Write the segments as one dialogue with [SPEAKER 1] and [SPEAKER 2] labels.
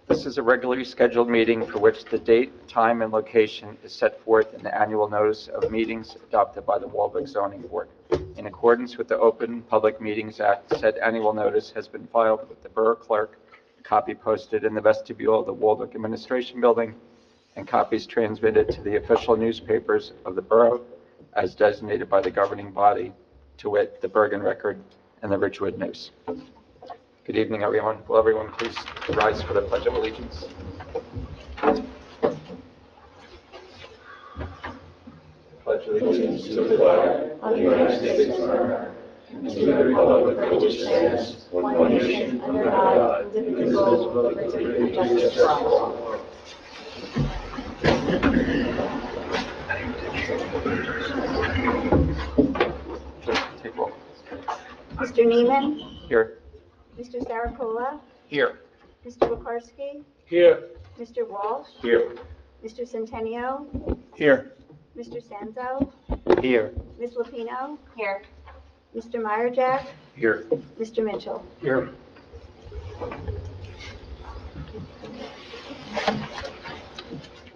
[SPEAKER 1] This is a regularly scheduled meeting for which the date, time, and location is set forth in the annual notice of meetings adopted by the Waldwick Zoning Board. In accordance with the Open Public Meetings Act, said annual notice has been filed with the Borough Clerk, a copy posted in the vestibule of the Waldwick Administration Building, and copies transmitted to the official newspapers of the borough as designated by the governing body, to wit, the Bergen Record and the Ridgewood News. Good evening, everyone. Will everyone please rise for the Pledge of Allegiance? Pledge allegiance to the flag of the United States of America and to the republic for which it stands, one nation, under God, indivisible, with liberty and justice for all. Take roll.
[SPEAKER 2] Mr. Neiman,
[SPEAKER 1] Here.
[SPEAKER 2] Mr. Saracola,
[SPEAKER 1] Here.
[SPEAKER 2] Mr. Wakarsky,
[SPEAKER 1] Here.
[SPEAKER 2] Mr. Walsh,
[SPEAKER 1] Here.
[SPEAKER 2] Mr. Centennial,
[SPEAKER 1] Here.
[SPEAKER 2] Mr. Sanzo,
[SPEAKER 1] Here.
[SPEAKER 2] Ms. Lapino, here, Mr. Meyerjack,
[SPEAKER 1] Here.
[SPEAKER 2] Mr. Mitchell.
[SPEAKER 1] Here.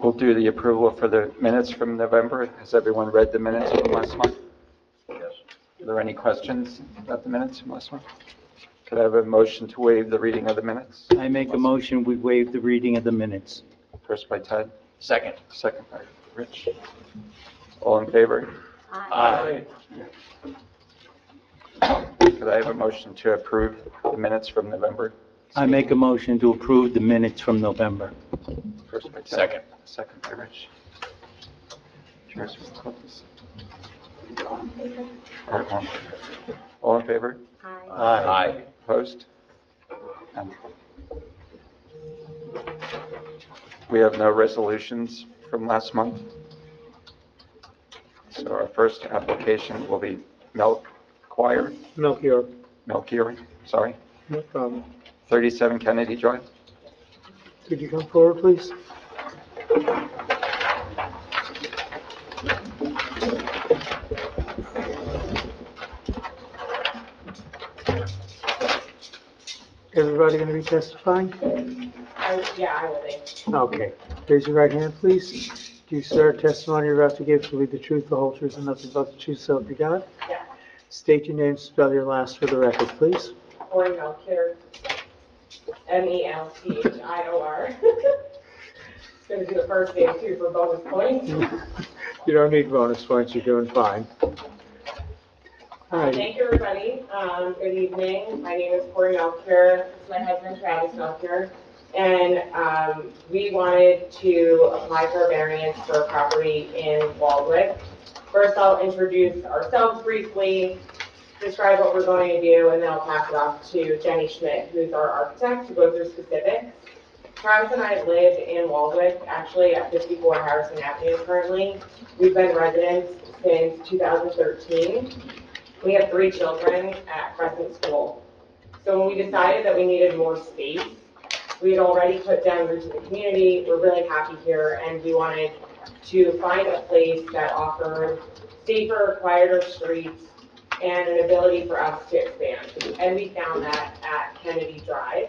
[SPEAKER 1] We'll do the approval for the minutes from November. Has everyone read the minutes from last month? Yes. Are there any questions about the minutes from last month? Could I have a motion to waive the reading of the minutes?
[SPEAKER 3] I make a motion, we waive the reading of the minutes.
[SPEAKER 1] First by Ted,
[SPEAKER 4] Second.
[SPEAKER 1] second by Rich. All in favor?
[SPEAKER 4] Aye.
[SPEAKER 1] Could I have a motion to approve the minutes from November?
[SPEAKER 3] I make a motion to approve the minutes from November.
[SPEAKER 1] First by Ted.
[SPEAKER 4] Second.
[SPEAKER 1] Second by Rich. Cheers. All in favor?
[SPEAKER 4] Aye.
[SPEAKER 1] Opposed? We have no resolutions from last month. So our first application will be Melchior, sorry,
[SPEAKER 5] No problem.
[SPEAKER 1] 37 Kennedy Drive.
[SPEAKER 5] Could you come forward, please? Everybody going to be testifying?
[SPEAKER 6] Yeah, I will be.
[SPEAKER 5] Okay. Raise your right hand, please. Do you swear testimony you're about to give shall be the truth, the whole truth, and nothing but the truth, so help you God?
[SPEAKER 6] Yeah.
[SPEAKER 5] State your name, spell your last for the record, please.
[SPEAKER 6] Or Melchior, Melchior. Gonna do the first name too for bonus points.
[SPEAKER 5] You don't need bonus points, you're doing fine. All right.
[SPEAKER 6] Thank you, everybody. Good evening. My name is Corey Melchior. This is my husband, Travis Melchior. And we wanted to apply for a variance for a property in Waldwick. First, I'll introduce ourselves briefly, describe what we're going to do, and then I'll pass it off to Jenny Schmidt, who's our architect, to go through specifics. Travis and I live in Waldwick, actually at 54 Harrison Avenue currently. We've been residents since 2013. We have 3 children at Crescent School. So when we decided that we needed more space, we had already put down roots in the community. We're really happy here, and we wanted to find a place that offered safer, quieter streets and an ability for us to expand. And we found that at Kennedy Drive.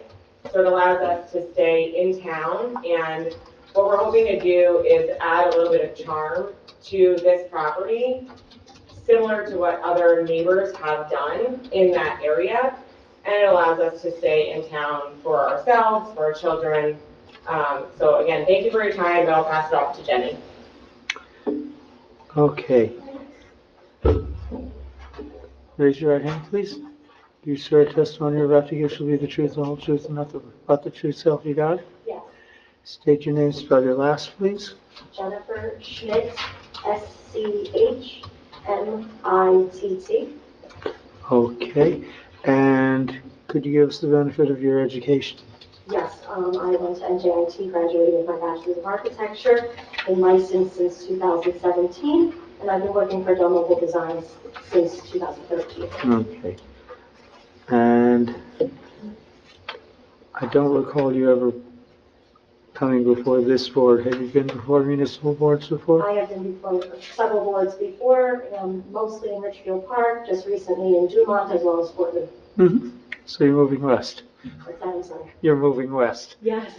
[SPEAKER 6] So it allows us to stay in town, and what we're hoping to do is add a little bit of charm to this property, similar to what other neighbors have done in that area. And it allows us to stay in town for ourselves, for our children. So again, thank you for your time, and I'll pass it off to Jenny.
[SPEAKER 5] Okay. Raise your right hand, please. Do you swear testimony you're about to give shall be the truth, the whole truth, and nothing but the truth, so help you God?
[SPEAKER 2] Yes.
[SPEAKER 5] State your name, spell your last, please.
[SPEAKER 2] Jennifer Schmidt, SCHMITT.
[SPEAKER 5] Okay. And could you give us the benefit of your education?
[SPEAKER 2] Yes, I went to NJIT, graduated with my Bachelor's of Architecture, been licensed since 2017, and I've been working for Del Mobile Designs since 2013.
[SPEAKER 5] Okay. And I don't recall you ever coming before this board. Have you been before municipal boards before?
[SPEAKER 2] I have been before several boards before, mostly in Richfield Park, just recently in Dumont, as well as Portland.
[SPEAKER 5] Mm-hmm. So you're moving west.
[SPEAKER 2] What's that, I'm sorry?
[SPEAKER 5] You're moving west.
[SPEAKER 2] Yes.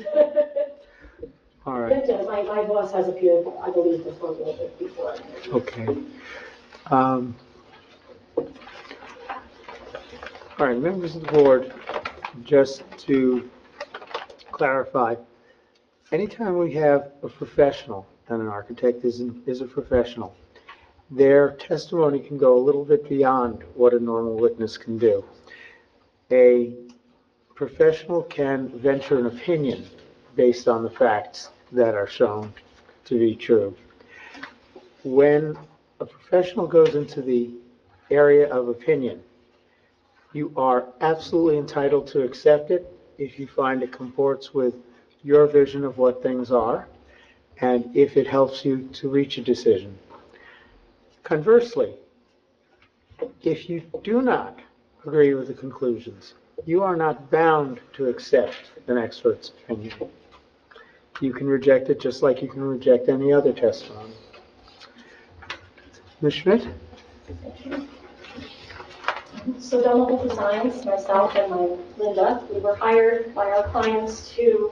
[SPEAKER 5] All right,
[SPEAKER 2] My boss has appeared, I believe, before before.
[SPEAKER 5] okay. All right, members of the board, just to clarify, anytime we have a professional, and an architect is a professional, their testimony can go a little bit beyond what a normal witness can do. A professional can venture an opinion based on the facts that are shown to be true. When a professional goes into the area of opinion, you are absolutely entitled to accept it if you find it comports with your vision of what things are, and if it helps you to reach a decision. Conversely, if you do not agree with the conclusions, you are not bound to accept an expert's opinion. You can reject it just like you can reject any other testimony. Ms. Schmidt?
[SPEAKER 2] So Domal Designs, myself and my Linda, we were hired by our clients to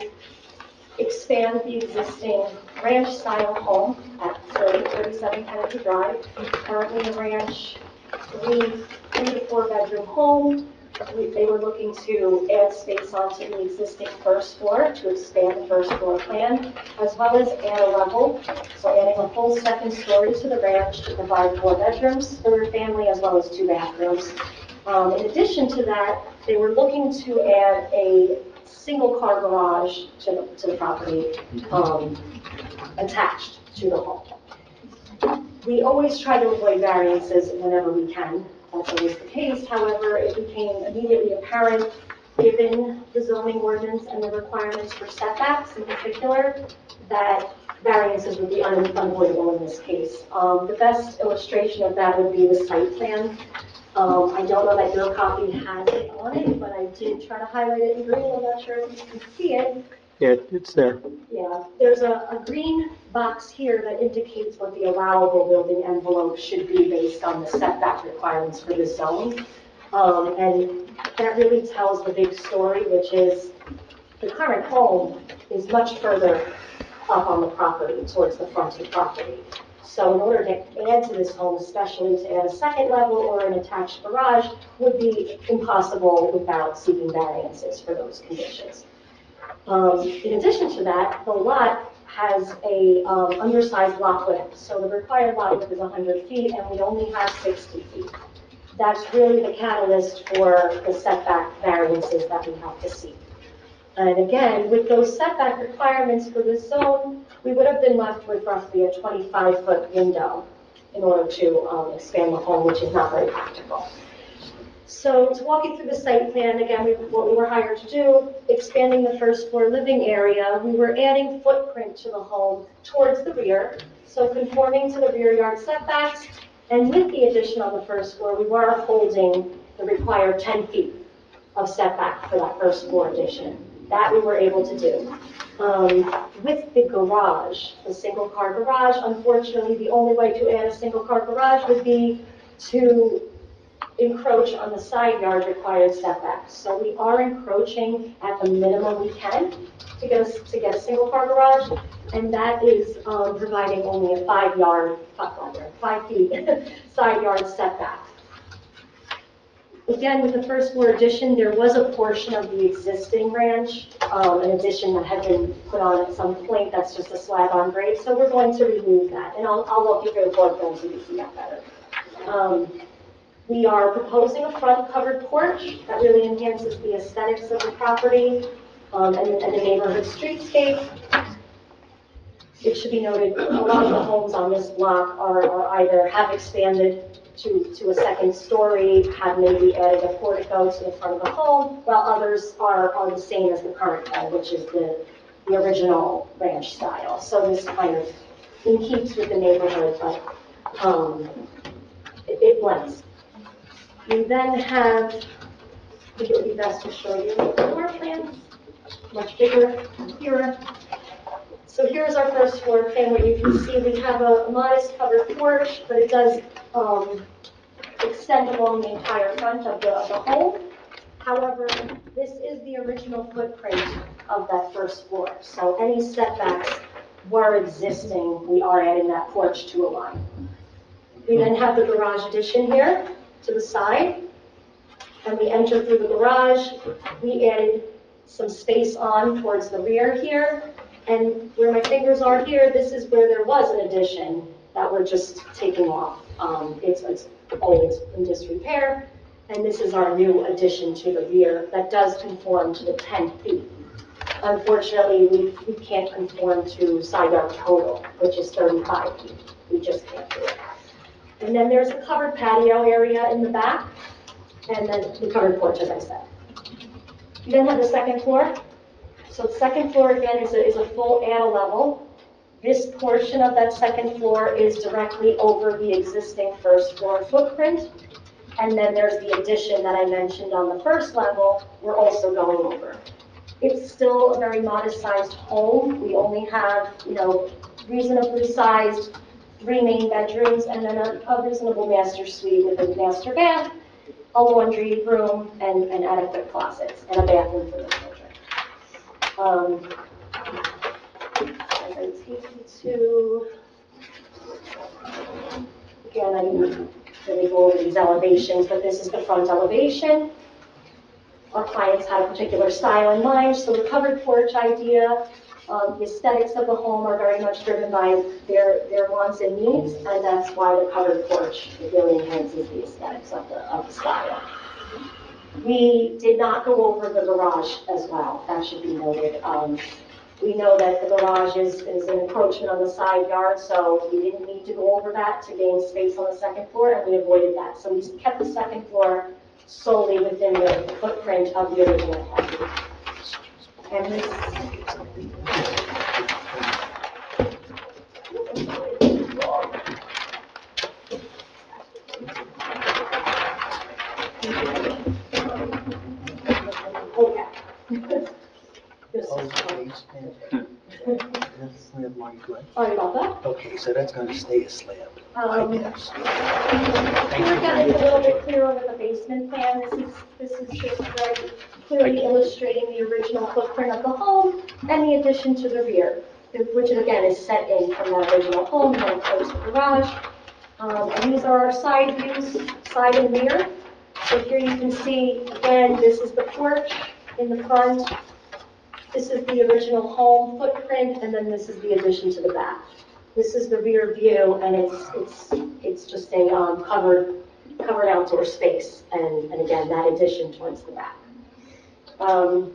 [SPEAKER 2] expand the existing ranch-style home at 37 Kennedy Drive. Currently a ranch, three to four bedroom home. They were looking to add space onto the existing first floor to expand the first floor plan, as well as add a level. So adding a full second story to the ranch to provide 4 bedrooms for their family, as well as 2 bathrooms. In addition to that, they were looking to add a single-car garage to the property, attached to the home. We always try to avoid variances whenever we can. That's always the case. However, it became immediately apparent, given the zoning ordinance and the requirements for setbacks in particular, that variances would be unavoidable in this case. The best illustration of that would be the site plan. I don't know that your copy has it on it, but I did try to highlight it in green. I'm not sure if you can see it.
[SPEAKER 5] Yeah, it's there.
[SPEAKER 2] Yeah, there's a green box here that indicates what the allowable building envelope should be based on the setback requirements for the zone. And that really tells the big story, which is the current home is much further up on the property, towards the front of the property. So in order to add to this home, especially to add a second level or an attached garage, would be impossible without seeking variances for those conditions. In addition to that, the lot has a undersized lot width. So the required lot width is 100 feet, and we only have 60 feet. That's really the catalyst for the setback variances that we have to seek. And again, with those setback requirements for this zone, we would have been left with roughly a 25-foot window in order to expand the home, which is not very practical. So to walk you through the site plan, again, what we were hired to do, expanding the first floor living area, we were adding footprint to the home towards the rear, so conforming to the rear yard setbacks, and with the addition on the first floor, we were holding the required 10 feet of setback for that first floor addition. That we were able to do. With the garage, the single car garage, unfortunately, the only way to add a single car garage would be to encroach on the side yard required setbacks. So we are encroaching at the minimum we can to get a single car garage, and that is providing only a 5 feet side yard setback. Again, with the first floor addition, there was a portion of the existing ranch, an addition that had been put on at some point. That's just a slab on grade. So we're going to remove that. And I'll walk you through the floor plan so you can see that better. We are proposing a front covered porch that really enhances the aesthetics of the property and the neighborhood streetscape. It should be noted, a lot of the homes on this block are either have expanded to a second story, have maybe added a portico to the front of the home, while others are the same as the current home, which is the original ranch style. So this kind of keeps with the neighborhood, but it blends. We then have, I think it would be best to show you the floor plan, much bigger and clearer. So here's our first floor plan where you can see we have a modest covered porch, but it does extend along the entire front of the home. However, this is the original footprint of that first floor. So any setbacks were existing, we are adding that porch to a line. We then have the garage addition here to the side. And we enter through the garage. We added some space on towards the rear here. And where my fingers are here, this is where there was an addition that we're just taking off. It's old, it's in disrepair. And this is our new addition to the rear that does conform to the 10 feet. Unfortunately, we can't conform to side yard total, which is 35 feet. We just can't do it. And then there's a covered patio area in the back, and then the covered porch, as I said. You then have the second floor. So the second floor, again, is a full attic level. This portion of that second floor is directly over the existing first floor footprint. And then there's the addition that I mentioned on the first level, we're also going over. It's still a very modest sized home. We only have, reasonably sized 3 main bedrooms and then a reasonable master suite with a master bath, a laundry room, and adequate closets, and a bathroom for the children. As I take you to, again, I didn't really go over these elevations, but this is the front elevation. Our clients had a particular style in mind, so the covered porch idea, the aesthetics of the home are very much driven by their wants and needs, and that's why the covered porch really enhances the aesthetics of the style. We did not go over the garage as well, that should be noted. We know that the garage is an encroachment on the side yard, so we didn't need to go over that to gain space on the second floor, and we avoided that. So we kept the second floor solely within the footprint of the original home. And this, okay. This is sorry about that.
[SPEAKER 7] Okay, so that's gonna stay a slab.
[SPEAKER 2] Here again, it's a little bit clearer with the basement plan. This is just very clearly illustrating the original footprint of the home and the addition to the rear, which again is set in from that original home and close the garage. And these are our side views, side and rear. So here you can see, again, this is the porch in the front. This is the original home footprint, and then this is the addition to the back. This is the rear view, and it's just a covered outdoor space, and again, that addition towards the back. I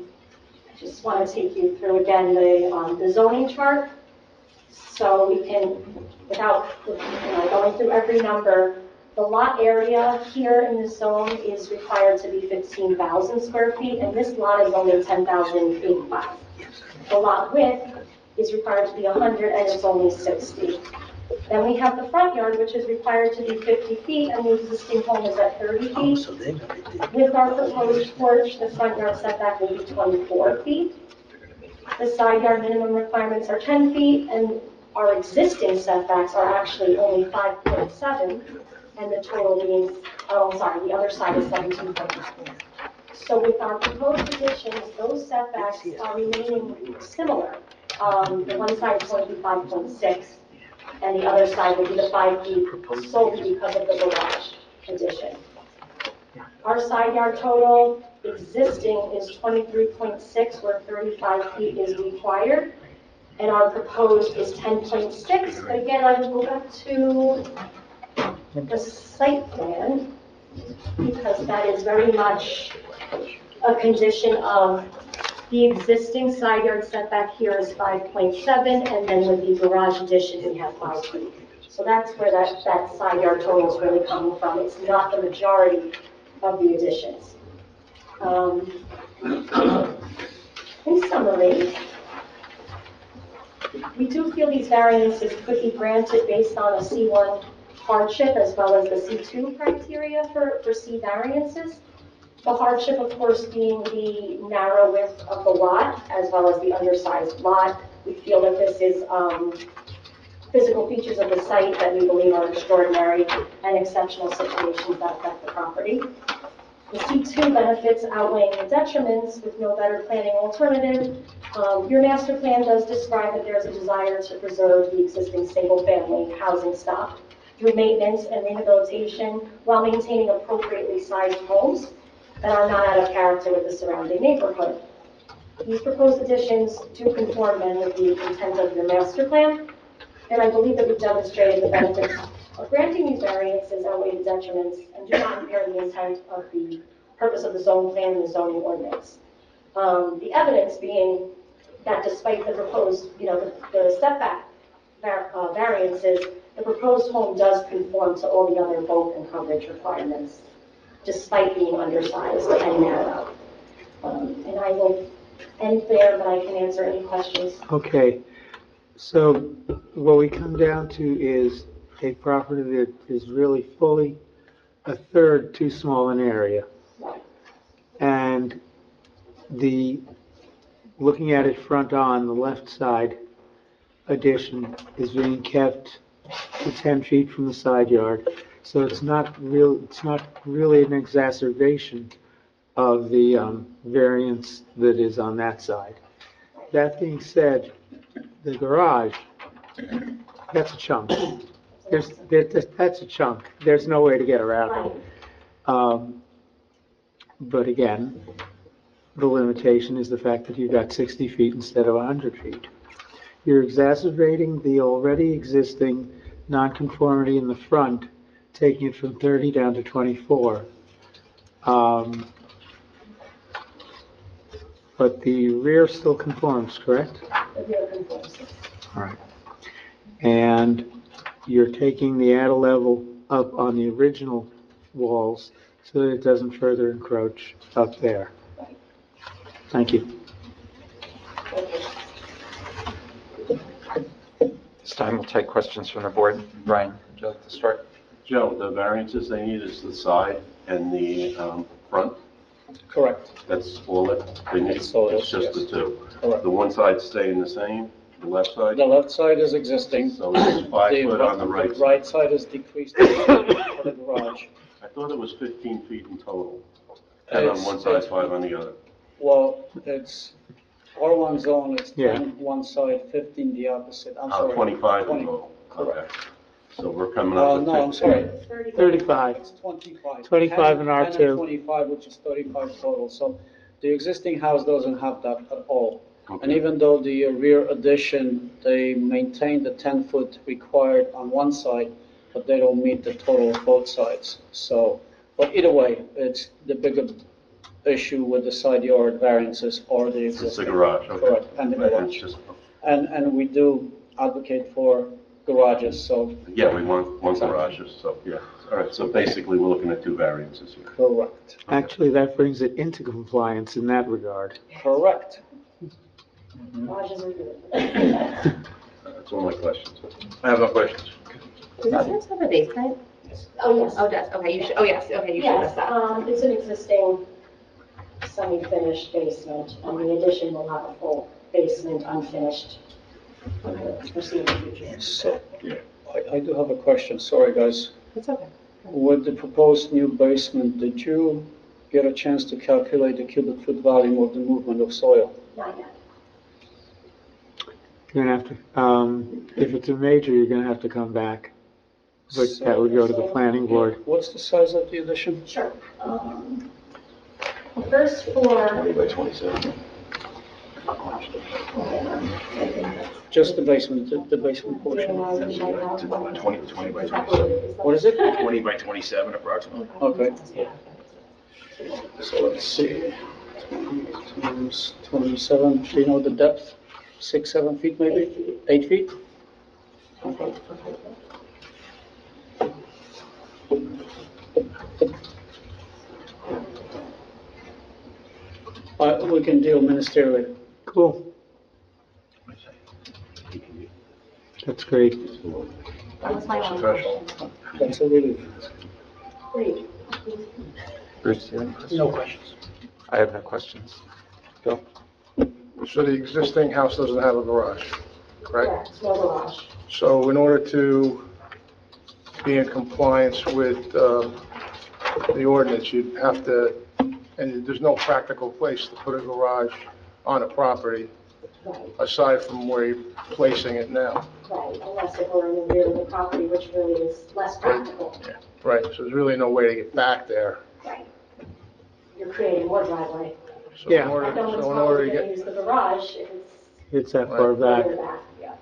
[SPEAKER 2] just want to take you through again the zoning chart, so we can, without going through every number, the lot area here in this zone is required to be 15,000 square feet, and this lot is only 10,085. The lot width is required to be 100, and it's only 60. Then we have the front yard, which is required to be 50 feet, and the existing home is at 30
[SPEAKER 7] Oh,
[SPEAKER 2] feet.
[SPEAKER 7] so they're gonna do.
[SPEAKER 2] With our proposed porch, the front yard setback will be 24 feet. The side yard minimum requirements are 10 feet, and our existing setbacks are actually only 5.7, and the total being, the other side is 17.9. So with our proposed additions, those setbacks are remaining similar. The one side is going to be 5.6, and the other side will be the 5 feet solely because of the garage addition. Our side yard total existing is 23.6, where 35 feet is required, and our proposed is 10.6. But again, I will go back to the site plan, because that is very much a condition of the existing side yard setback here is 5.7, and then with the garage addition, we have 5 feet. So that's where that side yard total is really coming from. It's not the majority of the additions. In summary, we do feel these variances could be granted based on a C1 hardship as well as the C2 criteria for C variances. The hardship, of course, being the narrow width of the lot as well as the undersized lot. We feel that this is physical features of the site that we believe are extraordinary and exceptional situations that affect the property. The C2 benefits outweighing the detriments with no better planning alternative. Your master plan does describe that there's a desire to preserve the existing single-family housing stock through maintenance and rehabilitation while maintaining appropriately sized homes that are not out of character with the surrounding neighborhood. These proposed additions do conform then with the intent of your master plan, and I believe that we've demonstrated the benefits of granting these variances outweigh the detriments and do not impair the intent of the purpose of the zone plan and the zoning ordinance. The evidence being that despite the proposed, the setback variances, the proposed home does conform to all the other bulk and coverage requirements, despite being undersized and narrow. And I will end there, but I can answer any questions.
[SPEAKER 5] Okay, so what we come down to is a property that is really fully a third too small an area. And looking at it front on, the left side addition is being kept to 10 feet from the side yard. So it's not really an exacerbation of the variance that is on that side. That being said, the garage, that's a chunk. That's a chunk. There's no way to get around it. But again, the limitation is the fact that you've got 60 feet instead of 100 feet. You're exacerbating the already existing nonconformity in the front, taking it from 30 down to 24. But the rear still conforms, correct?
[SPEAKER 2] The rear conforms.
[SPEAKER 5] All right. And you're taking the attic level up on the original walls so that it doesn't further encroach up there. Thank you.
[SPEAKER 1] This time we'll take questions from the board. Brian, would you like to start?
[SPEAKER 4] Joe, the variances they need is the side and the front?
[SPEAKER 8] Correct.
[SPEAKER 4] That's all that they need?
[SPEAKER 8] That's all it is,
[SPEAKER 4] It's just the
[SPEAKER 8] yes.
[SPEAKER 4] two?
[SPEAKER 8] Correct.
[SPEAKER 4] The one side staying the same, the left side?
[SPEAKER 8] The left side is existing.
[SPEAKER 4] So it's 5 foot on the right
[SPEAKER 8] The
[SPEAKER 4] side?
[SPEAKER 8] right side is decreased for the garage.
[SPEAKER 4] I thought it was 15 feet in total. 10 on one side, 5 on the other.
[SPEAKER 8] Well, it's R1 zone, it's
[SPEAKER 5] Yeah.
[SPEAKER 8] 10 one side, 15 the opposite. I'm sorry.
[SPEAKER 4] 25 in
[SPEAKER 8] 20.
[SPEAKER 4] total?
[SPEAKER 8] Correct.
[SPEAKER 4] Okay. So we're coming up with 15.
[SPEAKER 8] No, I'm sorry.
[SPEAKER 5] 35.
[SPEAKER 8] It's 25.
[SPEAKER 5] 25 in
[SPEAKER 8] 10
[SPEAKER 5] R2.
[SPEAKER 8] and 25, which is 35 total. So the existing house doesn't have that at all.
[SPEAKER 4] Okay.
[SPEAKER 8] And even though the rear addition, they maintain the 10-foot required on one side, but they don't meet the total of both sides. So, but either way, it's the bigger issue with the side yard variances or the
[SPEAKER 4] It's
[SPEAKER 8] existing.
[SPEAKER 4] the garage, okay.
[SPEAKER 8] Correct, and the
[SPEAKER 4] Right,
[SPEAKER 8] garage.
[SPEAKER 4] it's just-
[SPEAKER 8] And we do advocate for garages, so.
[SPEAKER 4] Yeah, we want garages, so, yeah. All right, so basically, we're looking at 2 variances here.
[SPEAKER 8] Correct.
[SPEAKER 5] Actually, that brings it into compliance in that regard.
[SPEAKER 8] Correct.
[SPEAKER 2] Garages are good.
[SPEAKER 4] That's all my questions.
[SPEAKER 9] I have no questions.
[SPEAKER 10] Does this have a basement?
[SPEAKER 2] Oh, yes.
[SPEAKER 10] Oh, it does, okay, you should, oh, yes, okay, you showed us
[SPEAKER 2] Yes,
[SPEAKER 10] that.
[SPEAKER 2] it's an existing semi-finished basement, and the addition will have a full basement unfinished. Foreseeable future.
[SPEAKER 8] So, I do have a question, sorry, guys.
[SPEAKER 10] It's okay.
[SPEAKER 8] With the proposed new basement, did you get a chance to calculate the cubic foot volume of the movement of soil?
[SPEAKER 2] Not yet.
[SPEAKER 5] You're gonna have to, if it's a major, you're gonna have to come back. But that would go to the planning board.
[SPEAKER 8] What's the size of the addition?
[SPEAKER 2] Sure. The first floor,
[SPEAKER 9] 20 by 27.
[SPEAKER 8] Just the basement, the basement portion.
[SPEAKER 9] 20 by 27.
[SPEAKER 8] What is it?
[SPEAKER 9] 20 by 27 approximately.
[SPEAKER 8] Okay. So let's see. 20 times 27, do you know the depth? 6, 7 feet maybe? 8 feet? Okay. We can deal ministerially.
[SPEAKER 5] Cool. That's great.
[SPEAKER 2] that was my
[SPEAKER 9] It's a
[SPEAKER 2] only
[SPEAKER 9] threshold.
[SPEAKER 2] question.
[SPEAKER 8] That's a relief.
[SPEAKER 2] Great.
[SPEAKER 1] Bruce, do you have any questions?
[SPEAKER 3] No questions.
[SPEAKER 1] I have no questions. Bill?
[SPEAKER 11] So the existing house doesn't have a garage, correct?
[SPEAKER 2] Correct, no garage.
[SPEAKER 11] So in order to be in compliance with the ordinance, you'd have to, and there's no practical place to put a garage on a property
[SPEAKER 2] Right,
[SPEAKER 11] aside from where you're placing it now.
[SPEAKER 2] right, unless it were in the rear of the property, which really is less practical.
[SPEAKER 11] Right, so there's really no way to get back there.
[SPEAKER 2] Right. You're creating more driveway.
[SPEAKER 11] So in
[SPEAKER 5] Yeah.
[SPEAKER 11] order,
[SPEAKER 2] I know it's
[SPEAKER 11] so in order
[SPEAKER 2] probably
[SPEAKER 11] to
[SPEAKER 2] going
[SPEAKER 11] get,
[SPEAKER 2] to use the garage if
[SPEAKER 5] It's that
[SPEAKER 11] Right.
[SPEAKER 5] far
[SPEAKER 2] it's
[SPEAKER 5] back.
[SPEAKER 2] further back, yeah.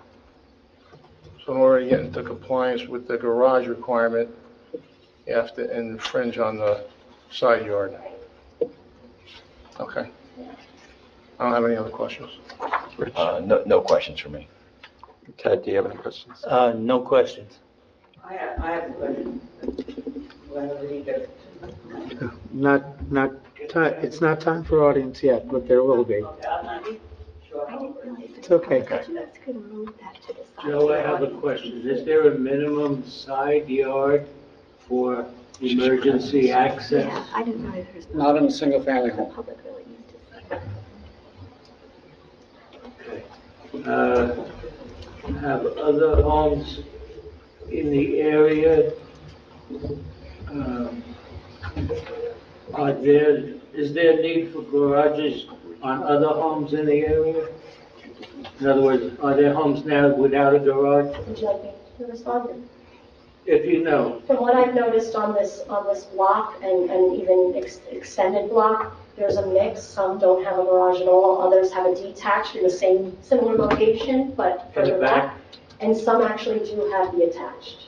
[SPEAKER 11] so in order to get into compliance with the garage requirement, you have to infringe on the side yard. Okay. I don't have any other questions.
[SPEAKER 1] Rich?
[SPEAKER 9] No questions for me.
[SPEAKER 1] Ted, do you have any questions?
[SPEAKER 3] No questions.
[SPEAKER 12] I have a question. Whenever you get
[SPEAKER 5] Not time, it's not time for audience yet, but there will be.
[SPEAKER 12] okay, I'm not sure.
[SPEAKER 5] It's okay.
[SPEAKER 10] That's gonna move that to the side.
[SPEAKER 3] Joe, I have a question. Is there a minimum side yard for emergency access?
[SPEAKER 10] Yeah, I didn't know if there's.
[SPEAKER 8] Not in a single-family
[SPEAKER 10] The
[SPEAKER 8] home.
[SPEAKER 10] public really needs to see.
[SPEAKER 3] Okay. Have other homes in the area, is there need for garages on other homes in the area? In other words, are there homes now without a garage?
[SPEAKER 2] Would you like me to respond?
[SPEAKER 3] If you know.
[SPEAKER 2] From what I've noticed on this block and even extended block, there's a mix. Some don't have a garage at all, others have a detached in the same, similar location, but
[SPEAKER 3] In the
[SPEAKER 2] further
[SPEAKER 3] back?
[SPEAKER 2] back. And some actually do have the attached.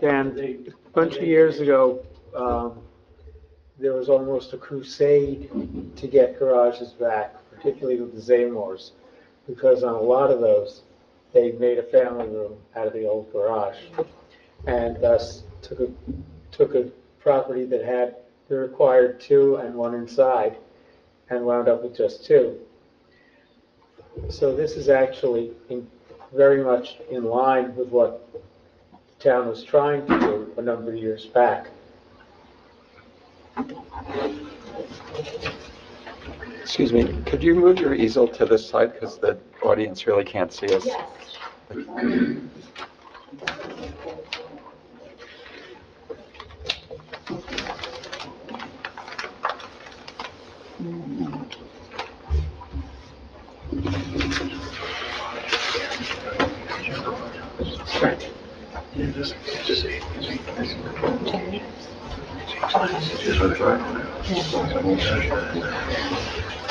[SPEAKER 5] And a bunch of years ago, there was almost a crusade to get garages back, particularly with the Zaymores, because on a lot of those, they made a family room out of the old garage, and thus took a property that had the required 2 and 1 inside, and wound up with just 2. So this is actually very much in line with what the town was trying to do a number of years back.
[SPEAKER 1] Excuse me, could you move your easel to this side because the audience really can't see us?
[SPEAKER 2] Yes.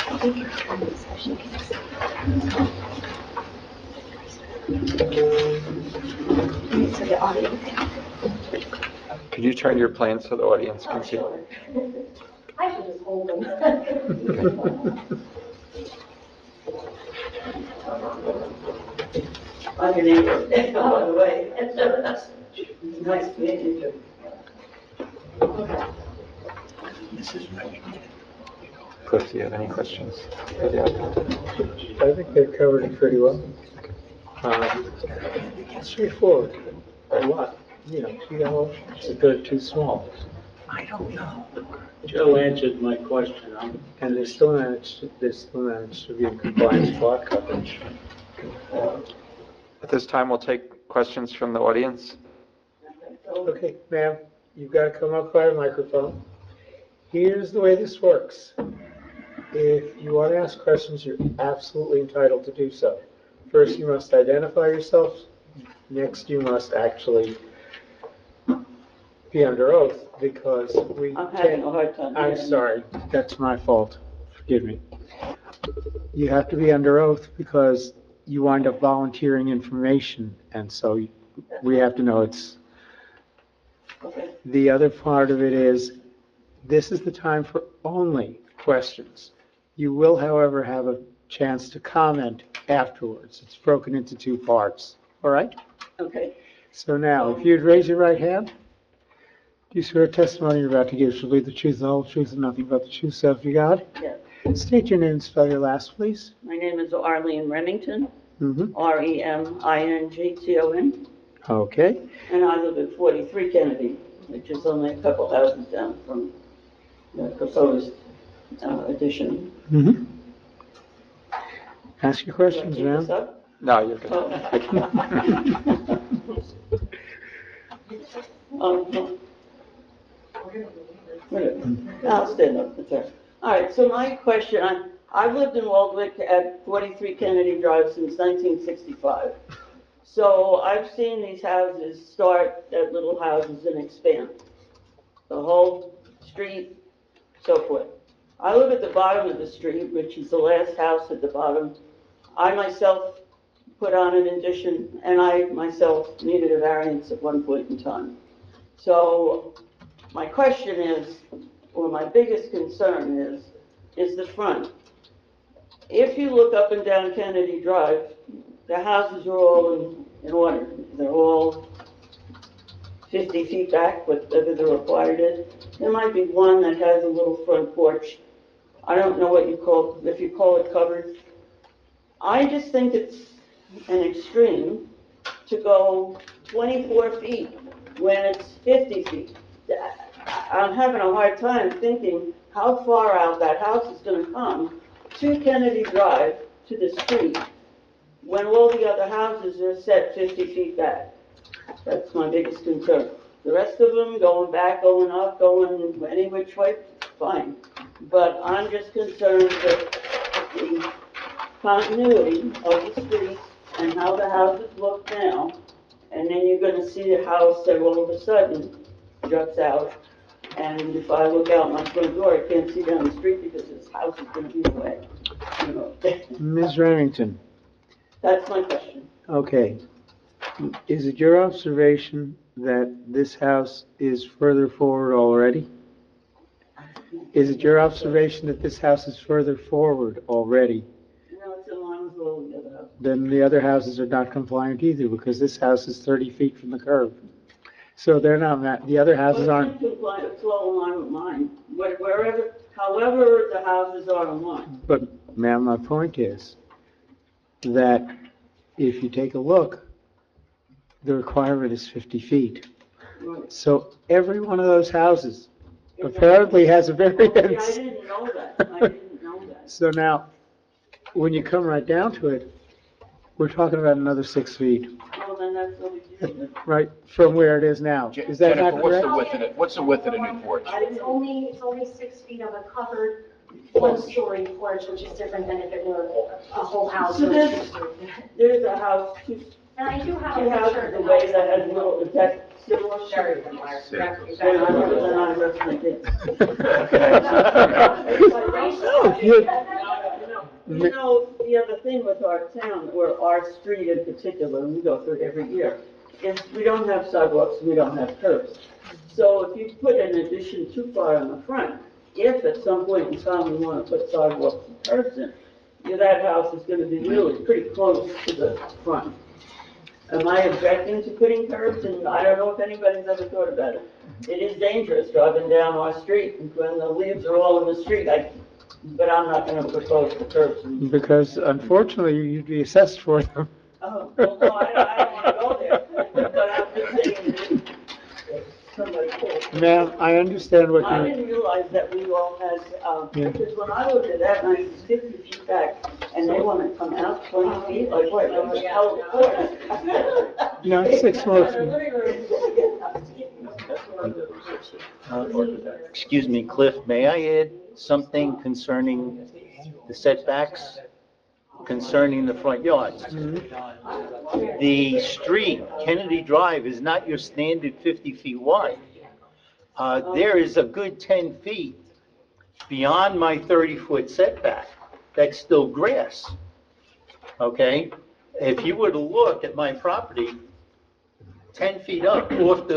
[SPEAKER 10] I think it's trying to so she can see. So the audio.
[SPEAKER 1] Could you turn your plane so the audience can
[SPEAKER 2] Oh,
[SPEAKER 1] see?
[SPEAKER 2] sure. I should just hold them.
[SPEAKER 12] I'm your neighbor, by the way. Nice meeting you.
[SPEAKER 2] Okay.
[SPEAKER 1] Cliff, do you have any questions?
[SPEAKER 5] I think they've covered it pretty well. Straightforward. A lot, if they're too small.
[SPEAKER 3] Joe answered my question.
[SPEAKER 5] And they still managed to be in compliance with lot coverage.
[SPEAKER 1] At this time, we'll take questions from the audience.
[SPEAKER 5] Okay, ma'am, you've got to come up by a microphone. Here's the way this works. If you want to ask questions, you're absolutely entitled to do so. First, you must identify yourself. Next, you must actually be under oath because we
[SPEAKER 12] I'm having
[SPEAKER 5] can't.
[SPEAKER 12] a hard time.
[SPEAKER 5] I'm
[SPEAKER 12] hearing.
[SPEAKER 5] sorry, that's my fault. Forgive me. You have to be under oath because you wind up volunteering information, and so we have to know it's.
[SPEAKER 12] Okay.
[SPEAKER 5] The other part of it is, this is the time for only questions. You will, however, have a chance to comment afterwards. It's broken into 2 parts, all right?
[SPEAKER 12] Okay.
[SPEAKER 5] So now, if you'd raise your right hand, do you swear testimony you're about to give shall be the truth, the whole truth, and nothing but the truth, so help you God?
[SPEAKER 12] Yes.
[SPEAKER 5] State your name and spell your last, please.
[SPEAKER 12] My name is Arlene Remington,
[SPEAKER 5] Mm-hmm.
[SPEAKER 12] Remington,
[SPEAKER 5] Okay.
[SPEAKER 12] and I live at 43 Kennedy, which is only a couple houses down from the proposed addition.
[SPEAKER 5] Mm-hmm. Ask your
[SPEAKER 12] Do I
[SPEAKER 5] questions,
[SPEAKER 12] keep this
[SPEAKER 5] ma'am.
[SPEAKER 12] up?
[SPEAKER 1] No, you're good.
[SPEAKER 12] Oh. I'll stand up, it's all right. All right, so my question, I've lived in Waldwick at 43 Kennedy Drive since 1965. So I've seen these houses start at little houses and expand. The whole street, so forth. I live at the bottom of the street, which is the last house at the bottom. I myself put on an addition, and I myself needed a variance at one point in time. So my question is, or my biggest concern is the front. If you look up and down Kennedy Drive, the houses are all in order. They're all 50 feet back, whatever the required is. There might be one that has a little front porch. I don't know what you call, if you call it covered. I just think it's an extreme to go 24 feet when it's 50 feet. I'm having a hard time thinking how far out that house is going to come to Kennedy Drive, to the street, when all the other houses are set 50 feet back. That's my biggest concern. The rest of them going back, going up, going any which way, fine. But I'm just concerned that the continuity of the street and how the houses look now, and then you're going to see a house that all of a sudden juts out. And if I look out my front door, I can't see down the street because this house is going to be in the way. You know.
[SPEAKER 5] Ms. Remington,
[SPEAKER 12] That's my question.
[SPEAKER 5] okay. Is it your observation that this house is further forward already? Is it your observation that this house is further forward already?
[SPEAKER 12] No, it's in line with all the other houses.
[SPEAKER 5] Then the other houses are not compliant either, because this house is 30 feet from the curb. So they're not, the other houses aren't.
[SPEAKER 12] Well, it's compliant, it's all in line with mine. Wherever, however the houses are in line.
[SPEAKER 5] But, ma'am, my point is that if you take a look, the requirement is 50 feet.
[SPEAKER 12] Right.
[SPEAKER 5] So every one of those houses apparently has a
[SPEAKER 12] Oh, see, I
[SPEAKER 5] variance.
[SPEAKER 12] didn't know that. I didn't know that.
[SPEAKER 5] So now, when you come right down to it, we're talking about another 6 feet,
[SPEAKER 12] Oh, then that's what we do.
[SPEAKER 5] right, from where it is now. Is that not
[SPEAKER 9] Jennifer, what's the
[SPEAKER 5] correct?
[SPEAKER 9] width of it, what's the width of the new porch?
[SPEAKER 2] It's only 6 feet of a covered one-story porch, which is different than if it were a whole house
[SPEAKER 12] So
[SPEAKER 2] or a
[SPEAKER 12] there's-
[SPEAKER 2] two-story.
[SPEAKER 12] There's a house, two
[SPEAKER 2] And I do have a
[SPEAKER 12] houses
[SPEAKER 2] picture.
[SPEAKER 12] away that has a little, is that similar?
[SPEAKER 6] Very similar. Yeah,
[SPEAKER 12] Then I
[SPEAKER 6] exactly.
[SPEAKER 12] then I represent it. You know, the other thing with our town, or our street in particular, and we go through it every year, is we don't have sidewalks, we don't have curbs. So if you put an addition too far in the front, if at some point in time we want to put sidewalks and curbs in, that house is going to be really pretty close to the front. Am I objecting to putting curbs? And I don't know if anybody's ever thought about it. It is dangerous driving down our street when the leaves are all in the street. But I'm not going to propose the curbs.
[SPEAKER 5] Because unfortunately, you'd be assessed for them.
[SPEAKER 12] Oh, well, no, I don't want to go there. But I'm just saying that somebody could.
[SPEAKER 5] Ma'am, I understand what
[SPEAKER 12] I
[SPEAKER 5] you're,
[SPEAKER 12] didn't realize that we all had,
[SPEAKER 5] Yeah.
[SPEAKER 12] because when I looked at that, and I was 50 feet back, and they want to come out 20 feet, like what? How
[SPEAKER 5] no, it's 6 more feet.
[SPEAKER 13] Excuse me, Cliff, may I add something concerning the setbacks, concerning the front yards? The street, Kennedy Drive, is not your standard 50 feet wide. There is a good 10 feet beyond my 30-foot setback that's still grass, okay? If you were to look at my property, 10 feet up off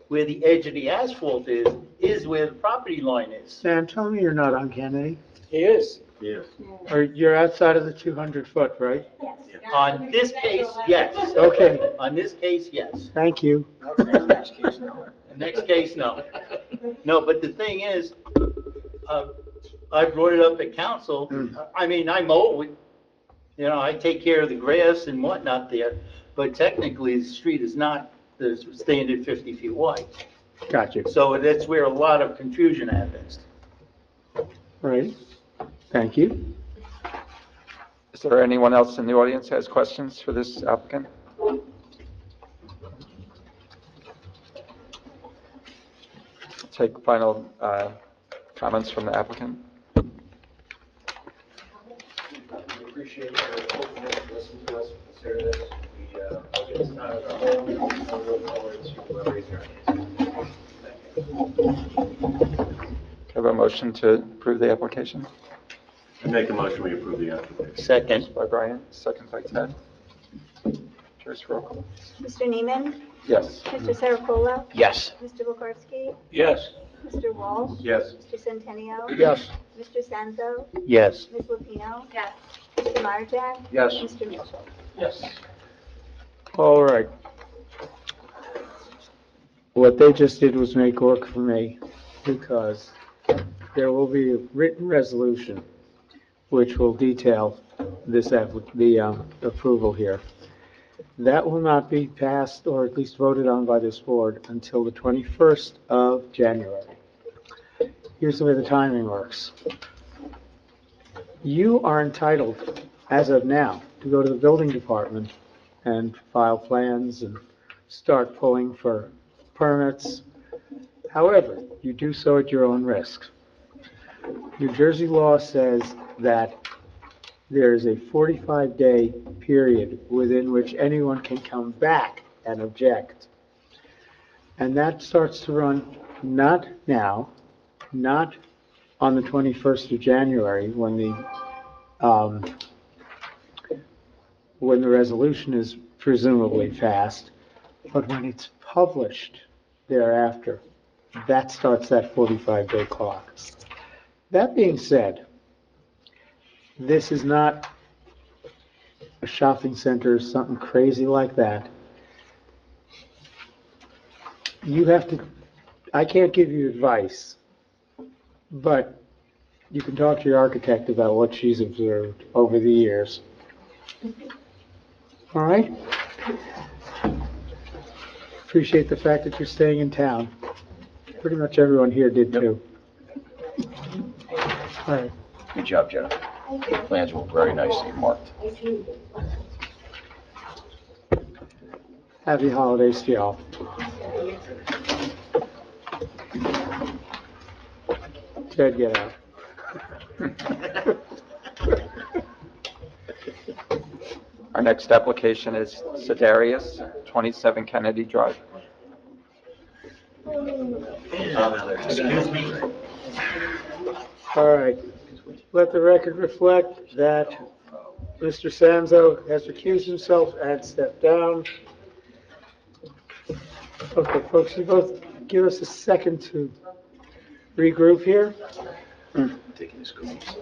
[SPEAKER 13] where the edge of the asphalt is where the property line is.
[SPEAKER 5] Sam, tell me you're not on Kennedy.
[SPEAKER 8] He is.
[SPEAKER 4] Yes.
[SPEAKER 5] Or you're outside of the 200 foot, right?
[SPEAKER 13] On this case, yes.
[SPEAKER 5] Okay,
[SPEAKER 13] On this case, yes.
[SPEAKER 5] thank you.
[SPEAKER 13] Next case, no. No, but the thing is, I brought it up at council. I mean, I mow, I take care of the grass and whatnot there, but technically, the street is not the standard 50 feet wide.
[SPEAKER 5] Gotcha.
[SPEAKER 13] So that's where a lot of confusion happens.
[SPEAKER 5] Right. Thank you.
[SPEAKER 1] Is there anyone else in the audience who has questions for this applicant? take final comments from the applicant.
[SPEAKER 14] We appreciate your openness to listen to us, consider this. We, it's not our home, we look forward to raising our hands. Thank you.
[SPEAKER 1] Have a motion to approve the application?
[SPEAKER 4] I make a motion, we approve the application.
[SPEAKER 13] Second.
[SPEAKER 1] By Brian, second by Ted. Joyce, roll call.
[SPEAKER 10] Mr. Neiman,
[SPEAKER 1] Yes.
[SPEAKER 10] Mr. Saracola,
[SPEAKER 9] Yes.
[SPEAKER 10] Mr. Bokarski,
[SPEAKER 3] Yes.
[SPEAKER 10] Mr. Walsh,
[SPEAKER 4] Yes.
[SPEAKER 10] Mr. Centennial,
[SPEAKER 11] Yes.
[SPEAKER 10] Mr. Sanzo,
[SPEAKER 13] Yes.
[SPEAKER 10] Ms. Lupino. Yes. Mr. Marjack,
[SPEAKER 11] Yes.
[SPEAKER 10] Mr. Mitchell.
[SPEAKER 3] Yes.
[SPEAKER 5] All right. What they just did was make work for me, because there will be a written resolution which will detail this, approval here. That will not be passed, or at least voted on by this board, until the 21st of January. Here's the way the timing works. You are entitled, as of now, to go to the building department and file plans and start pulling for permits. However, you do so at your own risk. New Jersey law says that there is a 45-day period within which anyone can come back and object. And that starts to run not now, not on the 21st of January when the resolution is presumably passed, but when it's published thereafter. That starts that 45-day clock. That being said, this is not a shopping center or something crazy like that. You have to, I can't give you advice, but you can talk to your architect about what she's observed over the years. All right? Appreciate the fact that you're staying in town. Pretty much everyone here did too. All right.
[SPEAKER 9] Good job, Jennifer. Plans were very nicely marked.
[SPEAKER 5] Happy holidays to y'all. Ted, get out.
[SPEAKER 1] Our next application is Sedarius, 27 Kennedy Drive.
[SPEAKER 13] Excuse me.
[SPEAKER 5] All right. Let the record reflect that Mr. Sanzo has recused himself and stepped down. Okay, folks, you both give us a second to regroup here.
[SPEAKER 9] Taking his cookies.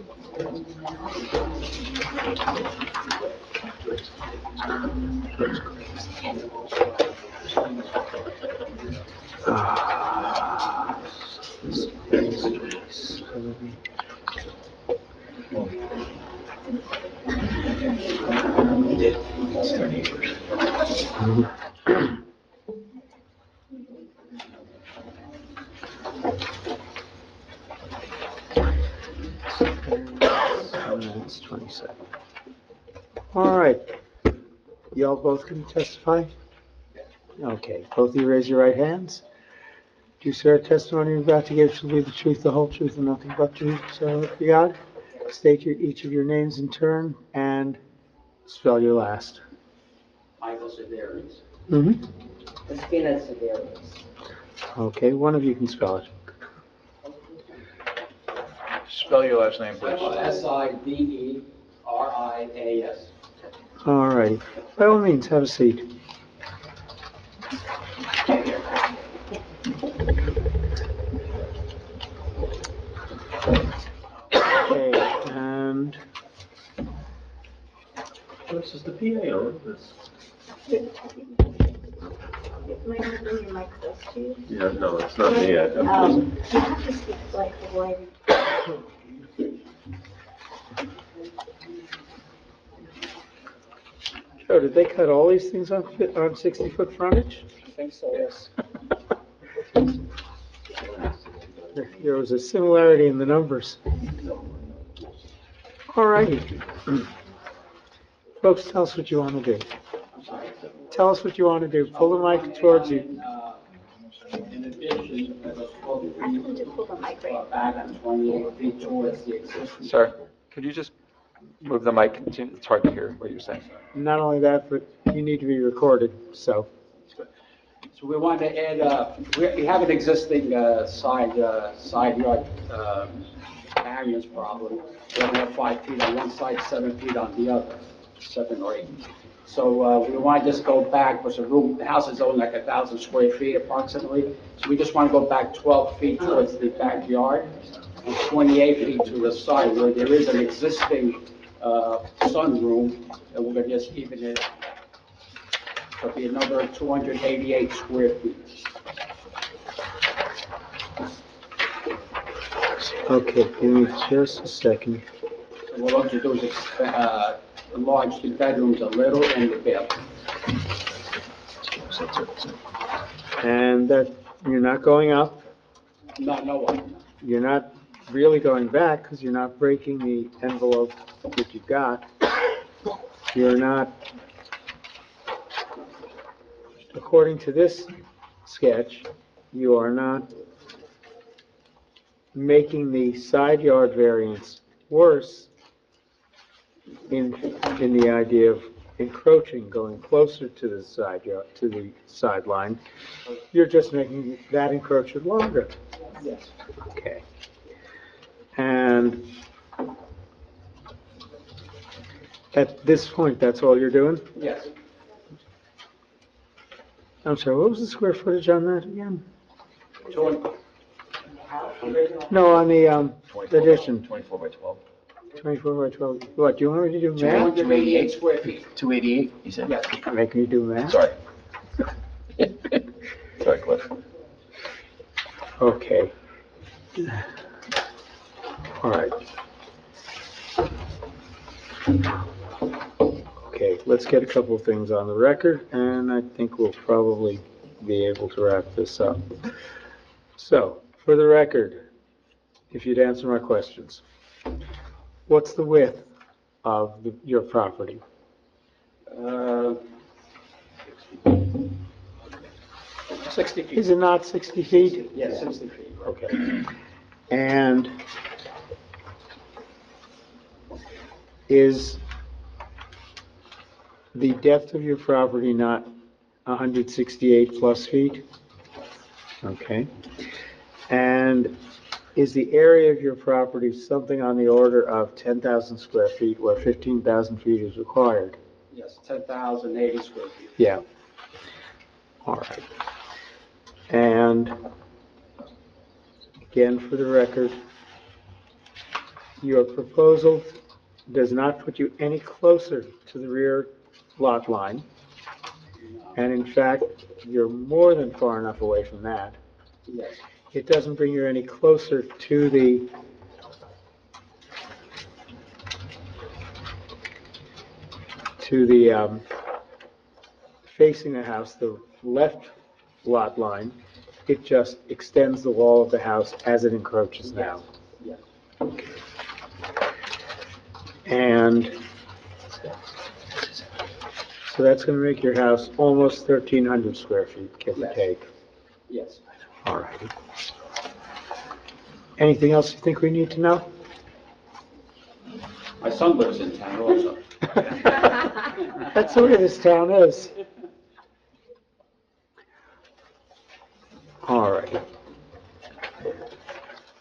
[SPEAKER 9] It's their neighbors.
[SPEAKER 5] It's 27. All right. Y'all both can testify? Okay, both of you raise your right hands. Do you swear testimony you're about to give shall be the truth, the whole truth, and nothing but the truth, so help you God? State each of your names in turn and spell your last.
[SPEAKER 15] Michael Sedaris.
[SPEAKER 5] Mm-hmm.
[SPEAKER 15] Christina Sedaris.
[SPEAKER 5] Okay, one of you can spell it.
[SPEAKER 9] Spell your last name, please.
[SPEAKER 15] Sideris.
[SPEAKER 5] All righty. By all means, have a seat. Okay, and
[SPEAKER 4] This is the PA on this.
[SPEAKER 10] Might have been your mic close to you.
[SPEAKER 4] Yeah, no, it's not me.
[SPEAKER 10] You have to speak like the boy.
[SPEAKER 5] Joe, did they cut all these things on 60-foot frontage?
[SPEAKER 8] I think so, yes.
[SPEAKER 5] There was a similarity in the numbers. All righty. Folks, tell us what you want to do. Tell us what you want to do. Pull the mic towards you.
[SPEAKER 15] In addition, I was told to read back on 28 feet towards the existing.
[SPEAKER 1] Sir, could you just move the mic? It's hard to hear what you're saying.
[SPEAKER 5] Not only that, but you need to be recorded, so.
[SPEAKER 15] So we want to add, we have an existing side yard variance problem. We only have 5 feet on one side, 7 feet on the other, 7 or 8. So we want to just go back, because the house is only like 1,000 square feet approximately. So we just want to go back 12 feet towards the backyard and 28 feet to the side where there is an existing sunroom, and we're going to just even it. It'll be another 288 square feet.
[SPEAKER 5] Okay, give me just a second.
[SPEAKER 15] So what we're going to do is enlarge the bedrooms a little and the bathroom.
[SPEAKER 5] And that, you're not going up,
[SPEAKER 15] No one.
[SPEAKER 5] you're not really going back, because you're not breaking the envelope that you've got. You're not, according to this sketch, you are not making the side yard variance worse in the idea of encroaching, going closer to the side yard, to the sideline. You're just making that encroachment longer.
[SPEAKER 15] Yes.
[SPEAKER 5] Okay. And at this point, that's all you're doing?
[SPEAKER 15] Yes.
[SPEAKER 5] I'm sorry, what was the square footage on that again?
[SPEAKER 15] 200.
[SPEAKER 5] No, on the addition,
[SPEAKER 9] 24 by 12.
[SPEAKER 5] 24 by 12. What, do you want me to do math?
[SPEAKER 15] 288 square feet.
[SPEAKER 9] 288, you said?
[SPEAKER 15] Yes.
[SPEAKER 5] You're making me do math?
[SPEAKER 9] Sorry. Sorry, Cliff.
[SPEAKER 5] Okay. All right. Okay, let's get a couple of things on the record, and I think we'll probably be able to wrap this up. So, for the record, if you'd answer my questions, what's the width of your property?
[SPEAKER 15] 60 feet.
[SPEAKER 5] Is it not 60 feet?
[SPEAKER 15] Yes, 60 feet.
[SPEAKER 5] Okay. And is the depth of your property not 168 plus feet? Okay. And is the area of your property something on the order of 10,000 square feet where 15,000 feet is required?
[SPEAKER 15] Yes, 10,080 square feet.
[SPEAKER 5] Yeah. All right. And again, for the record, your proposal does not put you any closer to the rear lot line. And in fact, you're more than far enough away from that.
[SPEAKER 15] Yes.
[SPEAKER 5] It doesn't bring you any closer to the facing the house, the left lot line. It just extends the wall of the house as it encroaches now.
[SPEAKER 15] Yes.
[SPEAKER 5] And so that's going to make your house almost 1,300 square feet, give or take.
[SPEAKER 15] Yes.
[SPEAKER 5] All right. Anything else you think we need to know?
[SPEAKER 15] My son lives in town also.
[SPEAKER 5] That's the way this town is. All right.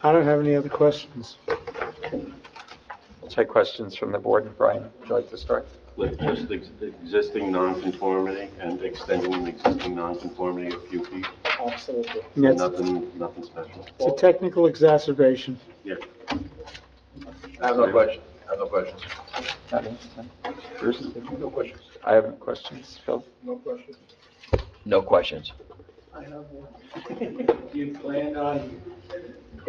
[SPEAKER 5] I don't have any other questions.
[SPEAKER 1] Take questions from the board. Brian, would you like to start?
[SPEAKER 4] With just the existing nonconformity and extending an existing nonconformity a few feet,
[SPEAKER 8] Absolutely.
[SPEAKER 5] That's-
[SPEAKER 4] nothing special.
[SPEAKER 5] It's a technical exacerbation.
[SPEAKER 4] Yeah.
[SPEAKER 11] I have no question. I have no questions.
[SPEAKER 1] Bruce?
[SPEAKER 11] No questions.
[SPEAKER 1] I have no questions. Phil?
[SPEAKER 11] No questions.
[SPEAKER 9] No questions.
[SPEAKER 3] Do you plan on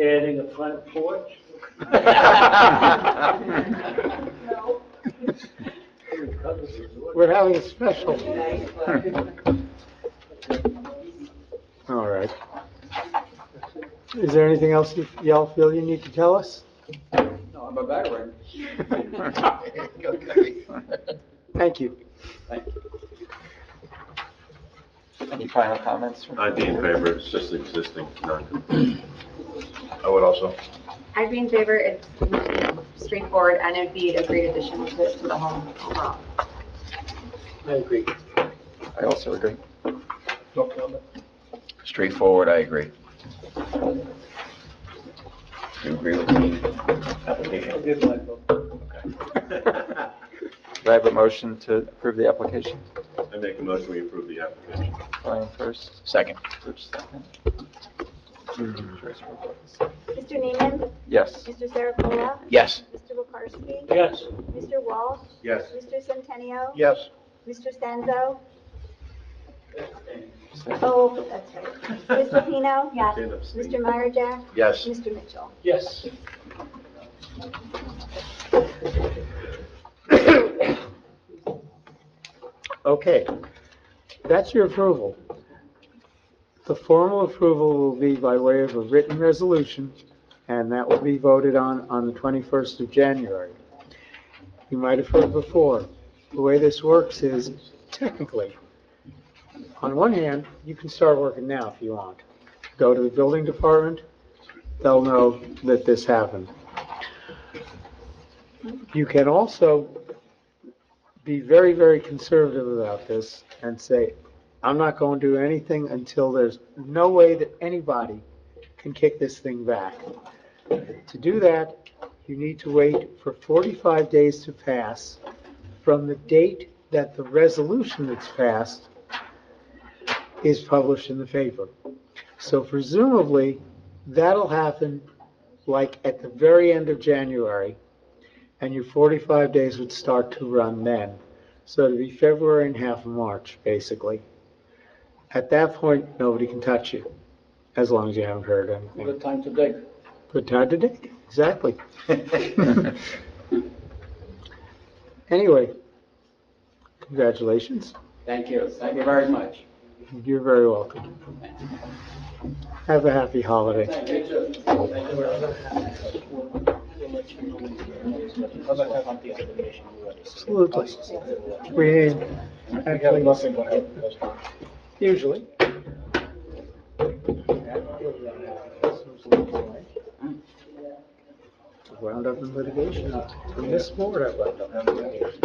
[SPEAKER 3] adding a front porch?
[SPEAKER 5] We're having a special. All right. Is there anything else y'all feel you need to tell us?
[SPEAKER 15] No, I'm a veteran.
[SPEAKER 5] Thank you.
[SPEAKER 15] Thank you.
[SPEAKER 1] Any final comments?
[SPEAKER 4] I'd be in favor, it's just existing nonconformity.
[SPEAKER 14] I would also.
[SPEAKER 10] I'd be in favor. It's straightforward and it'd be a great addition to the home overall.
[SPEAKER 5] I agree.
[SPEAKER 1] I also agree.
[SPEAKER 11] No comment?
[SPEAKER 9] Straightforward, I agree. You agree with the application?
[SPEAKER 1] Do I have a motion to approve the application?
[SPEAKER 4] I make a motion, we approve the application.
[SPEAKER 1] Brian first.
[SPEAKER 9] Second.
[SPEAKER 1] Rich second.
[SPEAKER 10] Mr. Neiman,
[SPEAKER 1] Yes.
[SPEAKER 10] Mr. Saracola,
[SPEAKER 9] Yes.
[SPEAKER 10] Mr. Lukarski,
[SPEAKER 3] Yes.
[SPEAKER 10] Mr. Walsh,
[SPEAKER 4] Yes.
[SPEAKER 10] Mr. Centennial,
[SPEAKER 11] Yes.
[SPEAKER 10] Mr. Stanzo. Oh, that's right. Ms. Lupino? Yes.
[SPEAKER 4] Stand up, Steve.
[SPEAKER 10] Mr. Myerjack?
[SPEAKER 9] Yes.
[SPEAKER 10] Mr. Mitchell?
[SPEAKER 3] Yes.
[SPEAKER 5] Okay, that's your approval. The formal approval will be by way of a written resolution, and that will be voted on the 21st of January. You might have heard before, the way this works is technically, on one hand, you can start working now if you want. Go to the building department, they'll know that this happened. You can also be very, very conservative about this and say, I'm not going to do anything until there's no way that anybody can kick this thing back. To do that, you need to wait for 45 days to pass from the date that the resolution that's passed is published in the paper. So presumably, that'll happen like at the very end of January, and your 45 days would start to run then. So it'd be February and half of March, basically. At that point, nobody can touch you, as long as you haven't heard anything.
[SPEAKER 8] Good time to dig.
[SPEAKER 5] Good time to dig, exactly. Anyway, congratulations.
[SPEAKER 15] Thank you. Thank you very much.
[SPEAKER 5] You're very welcome. Have a happy holiday.
[SPEAKER 15] Thank you too.
[SPEAKER 5] Absolutely. We actually, usually. Wound up in litigation. From this board, I wound up in litigation.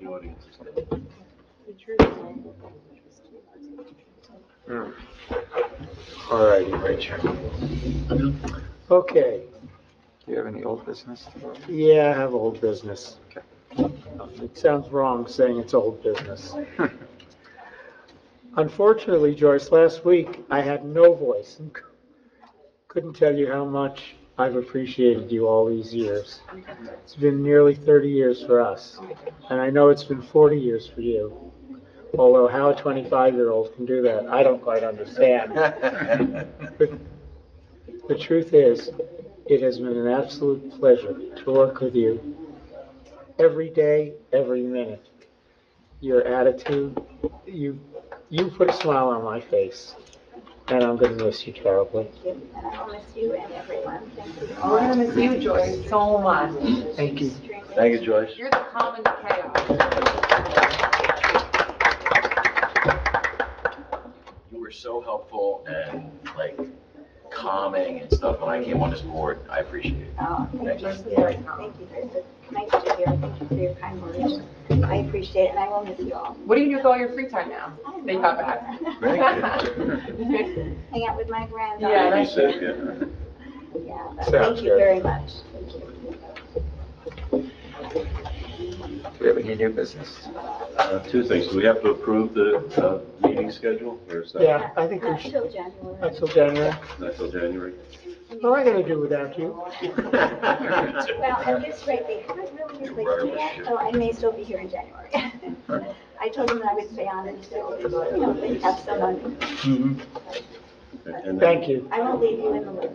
[SPEAKER 4] The audience is
[SPEAKER 5] All righty. Okay,
[SPEAKER 1] Do you have any old business?
[SPEAKER 5] yeah, I have old business. It sounds wrong saying it's old business. Unfortunately, Joyce, last week I had no voice and couldn't tell you how much I've appreciated you all these years. It's been nearly 30 years for us, and I know it's been 40 years for you. Although how a 25-year-old can do that, I don't quite understand. But the truth is, it has been an absolute pleasure to work with you every day, every minute. Your attitude, you put a smile on my face, and I'm going to miss you terribly.
[SPEAKER 10] And I'll miss you and everyone. Thank you.
[SPEAKER 6] We're gonna miss you, Joyce, so much.
[SPEAKER 5] Thank you.
[SPEAKER 9] Thank you, Joyce.
[SPEAKER 6] You're the calm in the chaos.
[SPEAKER 9] You were so helpful and like calming and stuff when I came on this board. I appreciate it.
[SPEAKER 10] Oh, thank you.
[SPEAKER 9] Thank
[SPEAKER 10] Thank you. It's nice to hear. Thank you for your kind words. I appreciate it, and I will miss you all.
[SPEAKER 6] What do you do with all your free time now? That you got back?
[SPEAKER 9] Very good.
[SPEAKER 10] Hang out with my granddaughter.
[SPEAKER 6] Yeah,
[SPEAKER 4] He
[SPEAKER 6] that's
[SPEAKER 4] said,
[SPEAKER 6] good.
[SPEAKER 4] yeah.
[SPEAKER 10] Yeah, but
[SPEAKER 1] Sounds
[SPEAKER 10] thank you
[SPEAKER 1] good.
[SPEAKER 10] very much. Thank you.
[SPEAKER 1] Do we have any new business?
[SPEAKER 4] Two things. Do we have to approve the meeting schedule, or is that
[SPEAKER 5] Yeah, I think we
[SPEAKER 10] Not
[SPEAKER 5] should,
[SPEAKER 10] till January.
[SPEAKER 5] not till January.
[SPEAKER 4] not till January?
[SPEAKER 5] What am I going to do without you?
[SPEAKER 10] Well, at this rate, they haven't really replaced me yet, so I may still be here in January. I told them that I would stay on until, they have someone.
[SPEAKER 4] And
[SPEAKER 5] Thank you.
[SPEAKER 10] I won't leave you in the lurch.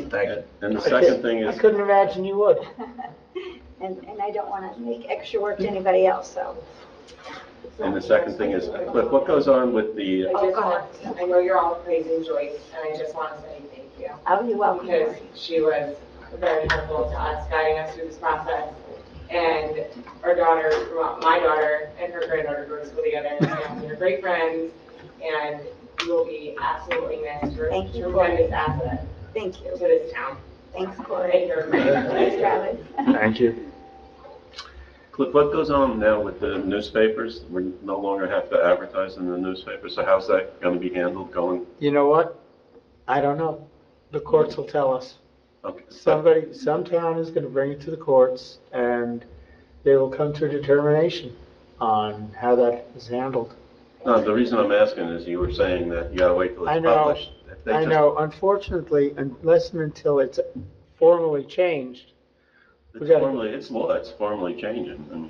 [SPEAKER 9] Thank you.
[SPEAKER 4] And the second thing
[SPEAKER 5] I
[SPEAKER 4] is,
[SPEAKER 5] couldn't imagine you would.
[SPEAKER 10] And I don't want to make extra work to anybody else, so.
[SPEAKER 4] and the second thing is, Cliff, what goes on with the,
[SPEAKER 6] I just want, I know you're all praising Joyce, and I just want to say thank you.
[SPEAKER 10] Oh, you're welcome.
[SPEAKER 6] Because she was very helpful to us, guiding us through this process. And our daughter, well, my daughter and her granddaughter go to school together, and they're great friends. And you will be absolutely missed. You're
[SPEAKER 10] Thank you.
[SPEAKER 6] a tremendous asset
[SPEAKER 10] Thank you.
[SPEAKER 6] to this town.
[SPEAKER 10] Thanks, Corey.
[SPEAKER 6] Thank you.
[SPEAKER 10] Thanks, Travis.
[SPEAKER 5] Thank you.
[SPEAKER 4] Cliff, what goes on now with the newspapers? We no longer have to advertise in the newspaper, so how's that going to be handled going?
[SPEAKER 5] You know what? I don't know. The courts will tell us.
[SPEAKER 4] Okay.
[SPEAKER 5] Some town is gonna bring it to the courts, and they will come to a determination on how that is handled.
[SPEAKER 4] No, the reason I'm asking is you were saying that you gotta wait till
[SPEAKER 5] I
[SPEAKER 4] it's
[SPEAKER 5] know.
[SPEAKER 4] published. If they
[SPEAKER 5] I
[SPEAKER 4] just-
[SPEAKER 5] know, unfortunately, unless and until it's formally changed,
[SPEAKER 4] It's formally, it's law, it's formally changing.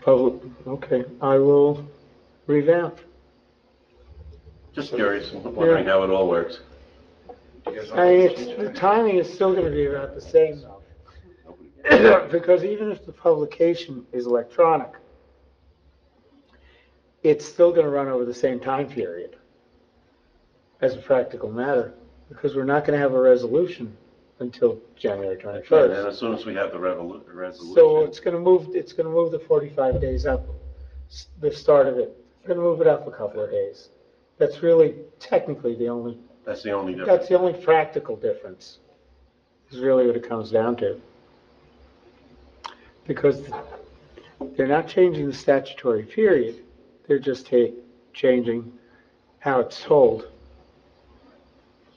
[SPEAKER 5] public, okay, I will revamp.
[SPEAKER 4] Just curious, wondering how it all works.
[SPEAKER 5] I mean, the timing is still gonna be about the same though. Because even if the publication is electronic, it's still gonna run over the same time period as a practical matter, because we're not gonna have a resolution until January
[SPEAKER 4] And
[SPEAKER 5] 21st.
[SPEAKER 4] as soon as we have the resolution.
[SPEAKER 5] So it's gonna move the 45 days up, the start of it. It's gonna move it up a couple of days. That's really technically
[SPEAKER 4] That's the only difference.
[SPEAKER 5] that's the only practical difference, is really what it comes down to. Because they're not changing the statutory period, they're just changing how it's told,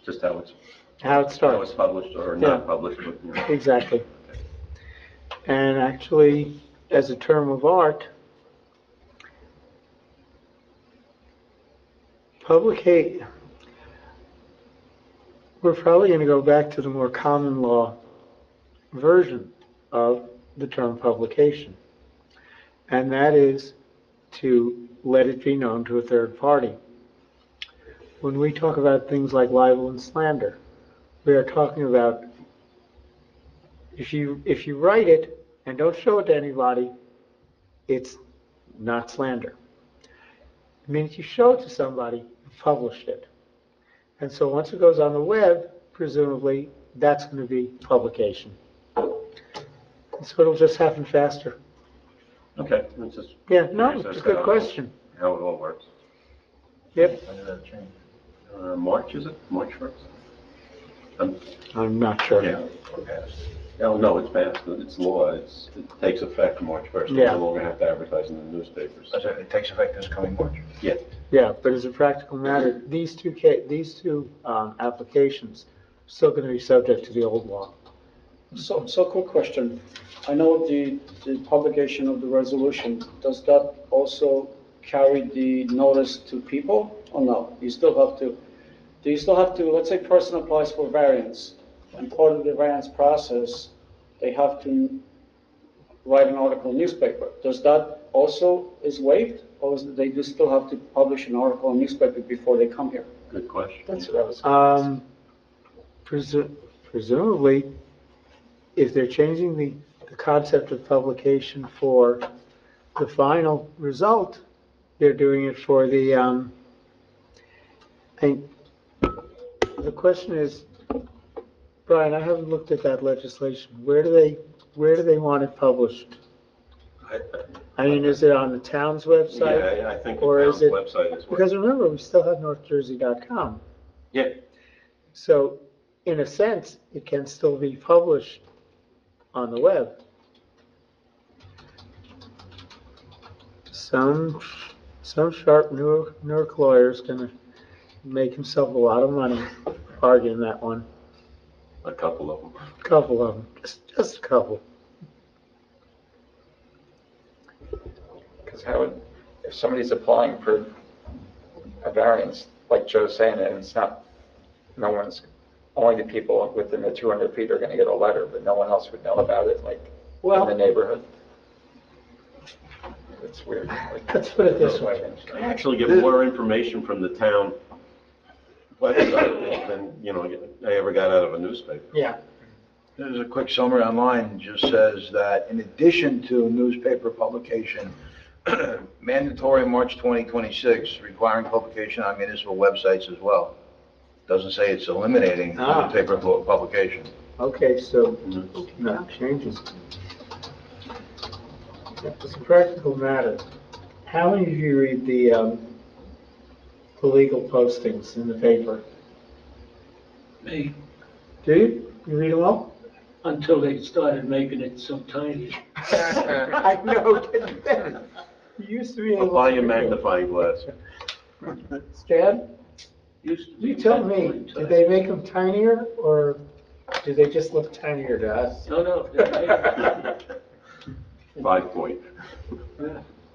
[SPEAKER 4] Just how it's
[SPEAKER 5] how it starts.
[SPEAKER 4] how it's published or
[SPEAKER 5] Yeah.
[SPEAKER 4] not published, but, you know.
[SPEAKER 5] Exactly. And actually, as a term of art, we're probably going to go back to the more common law version of the term publication. And that is to let it be known to a third party. When we talk about things like libel and slander, we are talking about if you write it and don't show it to anybody, it's not slander. The minute you show it to somebody, you've published it. And so once it goes on the web, presumably that's going to be publication. So it'll just happen faster.
[SPEAKER 4] Okay, it's just.
[SPEAKER 5] Yeah, no,
[SPEAKER 4] curious
[SPEAKER 5] it's
[SPEAKER 4] as
[SPEAKER 5] a
[SPEAKER 4] to
[SPEAKER 5] good question.
[SPEAKER 4] How it all works.
[SPEAKER 5] Yep.
[SPEAKER 4] When did that change? March, is it? March 1st?
[SPEAKER 5] I'm not sure.
[SPEAKER 4] Yeah. Oh, no, it's passed, it's law, it takes effect March 1st. We
[SPEAKER 5] Yeah.
[SPEAKER 4] no longer have to advertise in the newspapers.
[SPEAKER 14] It takes effect this coming March.
[SPEAKER 4] Yeah.
[SPEAKER 5] Yeah, but as a practical matter, these two applications are still going to be subject to the old law.
[SPEAKER 8] So quick question. I know the publication of the resolution, does that also carry the notice to people or no? Do you still have to, let's say person applies for variance, and part of the variance process, they have to write an article in newspaper. Does that also is waived, or is they do still have to publish an article in newspaper before they come here?
[SPEAKER 4] Good question.
[SPEAKER 1] That's what I was going to ask.
[SPEAKER 5] Presumably, if they're changing the concept of publication for the final result, they're doing it for the, the question is, Brian, I haven't looked at that legislation. Where do they want it published? I mean, is it on the town's website?
[SPEAKER 4] Yeah, I think the
[SPEAKER 5] Or
[SPEAKER 4] town's
[SPEAKER 5] is it-
[SPEAKER 4] website is.
[SPEAKER 5] Because remember, we still have northjersey.com.
[SPEAKER 4] Yeah,
[SPEAKER 5] So, in a sense, it can still be published on the web. Some sharp Newark lawyer's gonna make himself a lot of money arguing that one.
[SPEAKER 4] a couple of them.
[SPEAKER 5] Couple of them, just a couple.
[SPEAKER 1] Because if somebody's applying for a variance, like Joe's saying, and it's not, only the people within the 200 feet are going to get a letter, but no one else would know about it, like in the neighborhood. It's weird.
[SPEAKER 5] Let's put it this way.
[SPEAKER 4] I actually get more information from the town website than, I ever got out of a newspaper.
[SPEAKER 5] Yeah.
[SPEAKER 7] There's a quick summary online, just says that in addition to newspaper publication, mandatory March 2026, requiring publication on municipal websites as well. Doesn't say it's eliminating newspaper publication.
[SPEAKER 5] Okay, so, no changes. It's a practical matter. How many of you read the legal postings in the paper?
[SPEAKER 3] Me,
[SPEAKER 5] Do you? You read them all?
[SPEAKER 3] until they started making it so tiny.
[SPEAKER 5] I know, get that. You used to be
[SPEAKER 4] I'll
[SPEAKER 5] able
[SPEAKER 4] buy
[SPEAKER 5] to
[SPEAKER 4] you a
[SPEAKER 5] read them.
[SPEAKER 4] magnifying glass.
[SPEAKER 5] Stan,
[SPEAKER 3] Used to be
[SPEAKER 5] you tell me,
[SPEAKER 3] tiny.
[SPEAKER 5] did they make them tinier, or do they just look tinier to us?
[SPEAKER 3] No, no, they-
[SPEAKER 4] 5 point.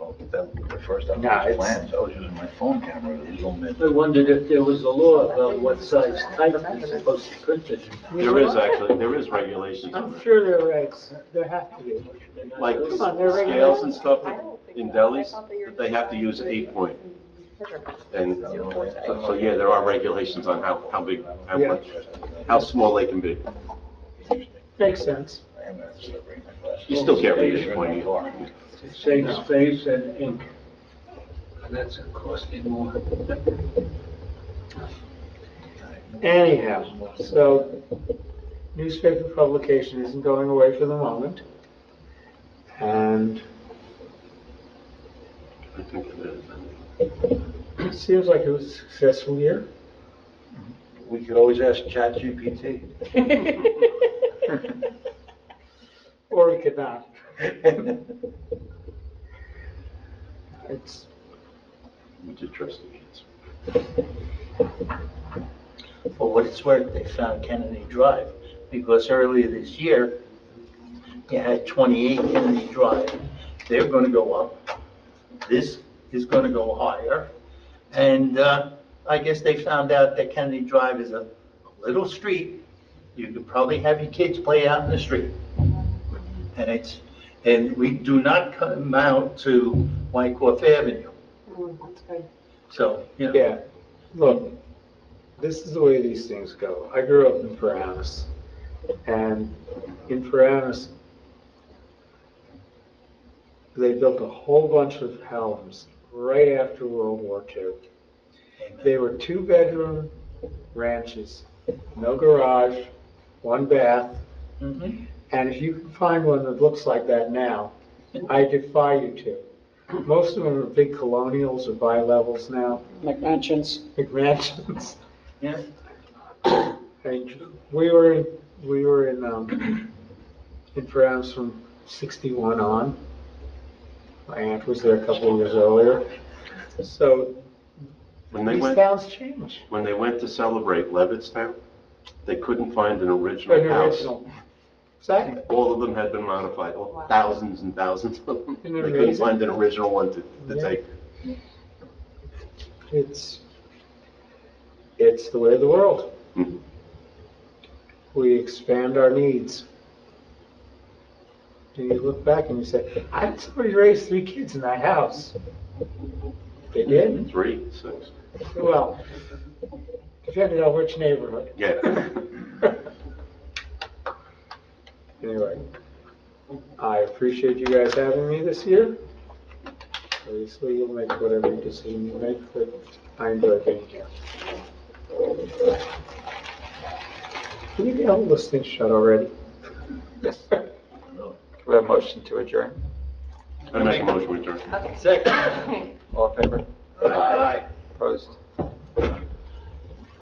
[SPEAKER 7] Oh, the first time
[SPEAKER 5] Nah,
[SPEAKER 7] I was
[SPEAKER 5] it's-
[SPEAKER 7] plans, I was using my phone camera to zoom in.
[SPEAKER 3] I wondered if there was a law about what size type is supposed to print it.
[SPEAKER 4] There is actually, there is regulations on
[SPEAKER 5] I'm
[SPEAKER 4] that.
[SPEAKER 5] sure there are regs, there have to be.
[SPEAKER 4] Like
[SPEAKER 5] Come on, they're
[SPEAKER 4] scales and stuff in delis, they have to use 8 point. And so yeah, there are regulations on how big, how
[SPEAKER 5] Yeah.
[SPEAKER 4] much, how small they can be.
[SPEAKER 5] Makes sense.
[SPEAKER 7] I am gonna have to start bringing my glasses.
[SPEAKER 4] You still can't read it when you.
[SPEAKER 3] Save space and ink. And that's costing more.
[SPEAKER 5] Anyhow, so newspaper publication isn't going away for the moment. And
[SPEAKER 4] I think it is.
[SPEAKER 5] it seems like it was a successful year.
[SPEAKER 7] We could always ask ChatGPT.
[SPEAKER 5] Or we could not. It's,
[SPEAKER 4] We did trust the kids.
[SPEAKER 13] For what it's worth, they found Kennedy Drive, because earlier this year, you had 28 Kennedy Drive. They're gonna go up. This is gonna go higher. And, I guess they found out that Kennedy Drive is a little street. You could probably have your kids play out in the street. And we do not come out to Wyckoff Avenue. So, you know.
[SPEAKER 5] yeah, look, this is the way these things go. I grew up in Paramus, and in Paramus, they built a whole bunch of homes right after World War II. They were 2-bedroom ranches, no garage, 1 bath.
[SPEAKER 13] Mhm.
[SPEAKER 5] And if you can find one that looks like that now, I defy you to. Most of them are big colonials or bi-levels now,
[SPEAKER 8] McMansions.
[SPEAKER 5] big mansions.
[SPEAKER 13] Yeah.
[SPEAKER 5] And we were in France from 61 on. My aunt was there a couple of years earlier. So
[SPEAKER 4] When they
[SPEAKER 5] these
[SPEAKER 4] went,
[SPEAKER 5] towns change.
[SPEAKER 4] when they went to celebrate Levittstown, they couldn't find an original
[SPEAKER 5] An
[SPEAKER 4] house.
[SPEAKER 5] original. Exactly.
[SPEAKER 4] All of them had been modified, well, thousands and thousands of them. They
[SPEAKER 5] Isn't it
[SPEAKER 4] couldn't
[SPEAKER 5] amazing?
[SPEAKER 4] find an original one to
[SPEAKER 5] Yeah.
[SPEAKER 4] take.
[SPEAKER 5] It's the way of the world.
[SPEAKER 4] Mhm.
[SPEAKER 5] We expand our needs. And you look back and you say, I had somebody raise 3 kids in that house. They did?
[SPEAKER 4] 3, 6.
[SPEAKER 5] Well, depending on which neighborhood.
[SPEAKER 4] Yeah.
[SPEAKER 5] Anyway, I appreciate you guys having me this year. Obviously, you'll make whatever decision you make, but I enjoy being here. Can you get all those things shut already?
[SPEAKER 1] Yes. We have a motion to adjourn.
[SPEAKER 4] I make a motion to adjourn.
[SPEAKER 1] Second. All in favor?
[SPEAKER 7] Aye.
[SPEAKER 1] Opposed?